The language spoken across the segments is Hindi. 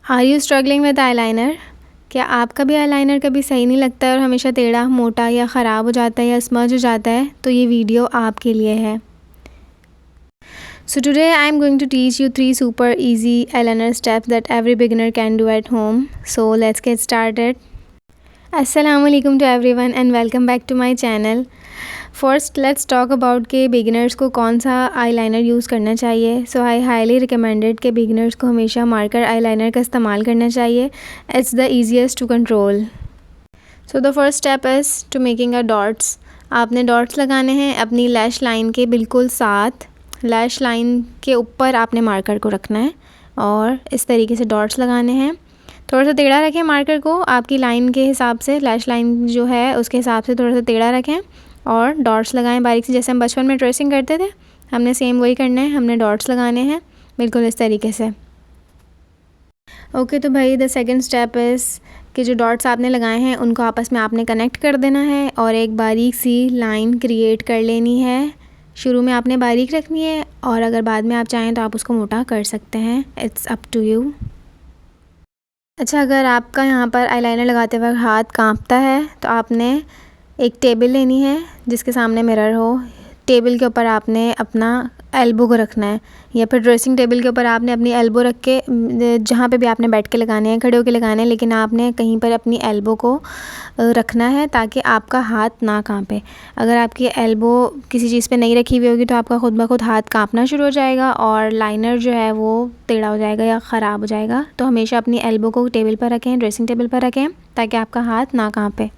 Are you struggling with eyeliner? क्या आपका भी आईलाइनर कभी सही नहीं लगता है और हमेशा टेढ़ा, मोटा या ख़राब हो जाता है या स्मज हो जाता है? तो ये वीडियो आपके लिए है। So today I am going to teach you 3 super easy eyeliner steps that every beginner can do at home. So let's get started. Assalamualaikum to everyone and welcome back to my channel. First let's talk about के बिगिनर्स को कौन सा आईलाइनर यूज़ करना चाहिए। सो आई हाईली रिकमेंडेड के बिगिनर्स को हमेशा मार्कर आईलाइनर का इस्तेमाल करना चाहिए। It's the easiest to control. So the first step is to making a dots. आपने डॉट्स लगाने हैं अपनी लैश लाइन के बिल्कुल साथ। लैश लाइन के ऊपर आपने मार्कर को रखना है और इस तरीके से डॉट्स लगाने हैं। थोड़ा सा टेढ़ा रखें मार्कर को आपकी लाइन के हिसाब से, लैश लाइन जो है उसके हिसाब से थोड़ा सा टेढ़ा रखें और डॉट्स लगाएं बारीक से। जैसे हम बचपन में ट्रेसिंग करते थे, हमने सेम वही करना है। हमने डॉट्स लगाने हैं बिल्कुल इस तरीके से। ओके तो भाई द सेकंड स्टेप इज़ कि जो डॉट्स आपने लगाए हैं उनको आपस में आपने कनेक्ट कर देना है और एक बारीक सी लाइन क्रिएट कर लेनी है। शुरू में आपने बारीक रखनी है और अगर बाद में आप चाहें तो आप उसको मोटा कर सकते हैं। It's up to you. अच्छा, अगर आपका यहाँ पर आईलाइनर लगाते वक्त हाथ कांपता है तो आपने एक टेबल लेनी है जिसके सामने मिरर हो। टेबल के ऊपर आपने अपना एल्बो को रखना है या फिर ड्रेसिंग टेबल के ऊपर आपने अपनी एल्बो रख के, जहाँ पे भी आपने बैठ के लगाने हैं, खड़े होके लगाने हैं, लेकिन आपने कहीं पर अपनी एल्बो को रखना है ताकि आपका हाथ ना कांपे। अगर आपकी एल्बो किसी चीज़ पे नहीं रखी हुई होगी तो आपका खुद ब खुद हाथ कांपना शुरू हो जाएगा और लाइनर जो है वो टेढ़ा हो जाएगा या ख़राब हो जाएगा। तो हमेशा अपनी एल्बो को टेबल पर रखें, ड्रेसिंग टेबल पर रखें ताकि आपका हाथ ना कांपे।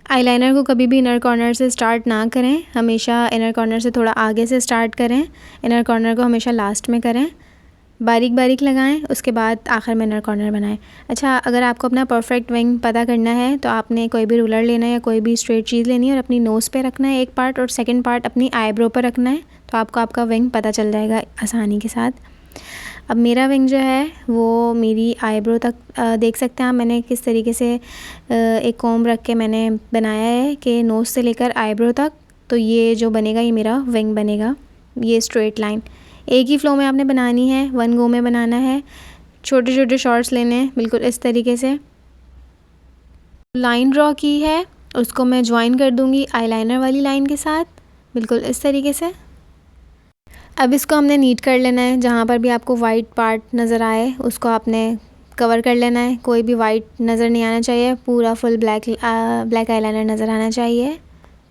आईलाइनर को कभी भी इनर कॉर्नर से स्टार्ट ना करें, हमेशा इनर कॉर्नर से थोड़ा आगे से स्टार्ट करें। इनर कॉर्नर को हमेशा लास्ट में करें, बारीक बारीक लगाएं, उसके बाद आखिर में इनर कॉर्नर बनाएं। अच्छा, अगर आपको अपना परफेक्ट विंग पता करना है तो आपने कोई भी रूलर लेना है या कोई भी स्ट्रेट चीज़ लेनी है और अपनी नोज़ पे रखना है एक पार्ट और सेकंड पार्ट अपनी आईब्रो पर रखना है, तो आपको आपका विंग पता चल जाएगा आसानी के साथ। अब मेरा विंग जो है वो मेरी आईब्रो तक देख सकते हैं आप, मैंने किस तरीके से एक कॉम्ब रख के मैंने बनाया है कि नोज़ से लेकर आईब्रो तक। तो ये जो बनेगा ये मेरा विंग बनेगा, ये स्ट्रेट लाइन एक ही फ्लो में आपने बनानी है, वन गो में बनाना है। छोटे छोटे शॉट्स लेने हैं बिल्कुल इस तरीके से। लाइन ड्रॉ की है उसको मैं ज्वाइन कर दूँगी आईलाइनर वाली लाइन के साथ बिल्कुल इस तरीके से। अब इसको हमने नीट कर लेना है, जहाँ पर भी आपको वाइट पार्ट नज़र आए उसको आपने कवर कर लेना है। कोई भी वाइट नज़र नहीं आना चाहिए, पूरा फुल ब्लैक आईलाइनर नज़र आना चाहिए,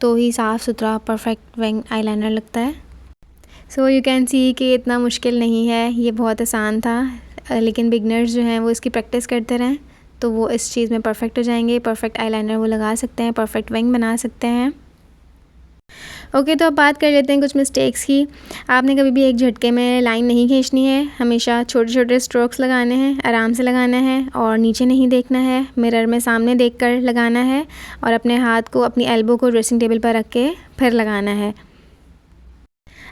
तो ही साफ़ सुथरा परफेक्ट विंग आईलाइनर लगता है। सो यू कैन सी कि इतना मुश्किल नहीं है, ये बहुत आसान था, लेकिन बिगनर्स जो हैं वो इसकी प्रैक्टिस करते रहें तो वो इस चीज़ में परफेक्ट हो जाएंगे। परफेक्ट आईलाइनर वो लगा सकते हैं, परफेक्ट विंग बना सकते हैं। ओके तो अब बात कर लेते हैं कुछ मिस्टेक्स की। आपने कभी भी एक झटके में लाइन नहीं खींचनी है, हमेशा छोटे छोटे स्ट्रोक्स लगाने हैं, आराम से लगाना है और नीचे नहीं देखना है, मिरर में सामने देखकर लगाना है और अपने हाथ को, अपनी एल्बो को ड्रेसिंग टेबल पर रख के फिर लगाना है।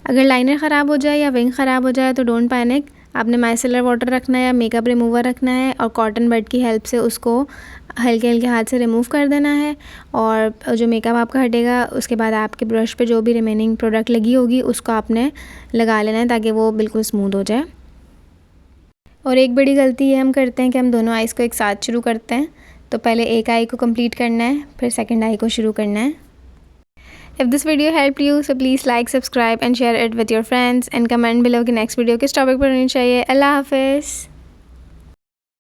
अगर लाइनर ख़राब हो जाए या विंग ख़राब हो जाए तो डोंट पैनिक, आपने माइसेलर वाटर रखना है या मेकअप रिमूवर रखना है और कॉटन बड की हेल्प से उसको हल्के हल्के हाथ से रिमूव कर देना है और जो मेकअप आपका हटेगा उसके बाद आपके ब्रश पे जो भी रिमेनिंग प्रोडक्ट लगी होगी उसको आपने लगा लेना है ताकि वो बिल्कुल स्मूथ हो जाए। और एक बड़ी गलती ये हम करते हैं कि हम दोनों आइज़ को एक साथ शुरू करते हैं, तो पहले एक आई को कंप्लीट करना है फिर सेकेंड आई को शुरू करना है। If this video helped you, so please like, subscribe and share it with your friends and comment below कि next video किस टॉपिक पर होनी चाहिए। अल्लाह हाफिज़।